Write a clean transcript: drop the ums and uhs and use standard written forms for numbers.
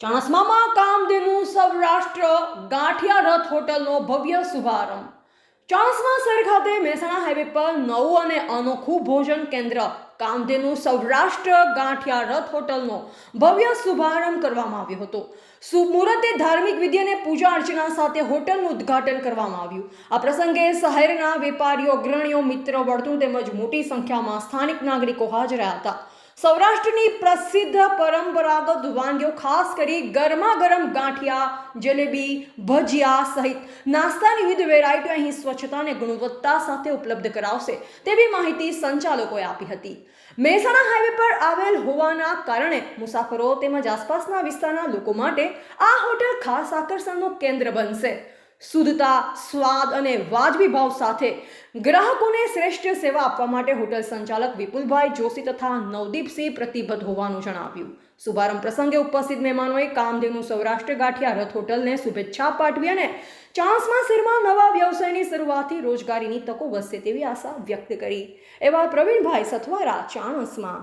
ચાણસ્મામાં કામધેનુ સૌરાષ્ટ્ર ગાંઠિયા રથ હોટલનો ભવ્ય શુભારંભ। ચાણસ્મા શહેર ખાતે મહેસાણા હાઈવે પર નવું અને અનોખું ભોજન કેન્દ્ર કામધેનુ સૌરાષ્ટ્ર ગાંઠિયા રથ હોટલનો ભવ્ય શુભારંભ કરવામાં આવ્યો હતો। શુભ મુહૂર્તે ધાર્મિક વિધિ અને પૂજા અર્ચના સાથે હોટલનું ઉદ્ઘાટન કરવામાં આવ્યું। આ પ્રસંગે શહેરના વેપારીઓ, અગ્રણીઓ, મિત્રો, વર્તુળ તેમજ મોટી સંખ્યામાં સ્થાનિક નાગરિકો હાજર રહ્યા હતા। સૌરાષ્ટ્રની પ્રસિદ્ધ પરંપરાગત વાનગીઓ, ખાસ કરી ગરમા ગરમ ગાંઠિયા, જલેબી, ભજીયા સહિત નાસ્તાની વિવિધ વેરાયટીઓ અહીં સ્વચ્છતા અને ગુણવત્તા સાથે ઉપલબ્ધ કરાવશે તેવી માહિતી સંચાલકોએ આપી હતી। મહેસાણા હાઈવે પર આવેલ હોવાના કારણે મુસાફરો તેમજ આસપાસના વિસ્તારના લોકો માટે આ હોટલ ખાસ આકર્ષણનું કેન્દ્ર બનશે। શુદ્ધતા, સ્વાદ અને વાજબી ભાવ સાથે ગ્રાહકોને શ્રેષ્ઠ સેવા આપવા માટે હોટલ સંચાલક વિપુલભાઈ જોશી તથા નવદીપસિંહ પ્રતિબદ્ધ હોવાનું જણાવ્યું। શુભારંભ પ્રસંગે ઉપસ્થિત મહેમાનોએ કામધેનુ સૌરાષ્ટ્ર ગાંઠિયા રથ હોટલને શુભેચ્છા પાઠવી અને ચાણસ્મા શહેરમાં નવા વ્યવસાયની શરૂઆતથી રોજગારીની તકો વધશે તેવી આશા વ્યક્ત કરી। એવા પ્રવીણભાઈ સથવારા, ચાણસ્મા।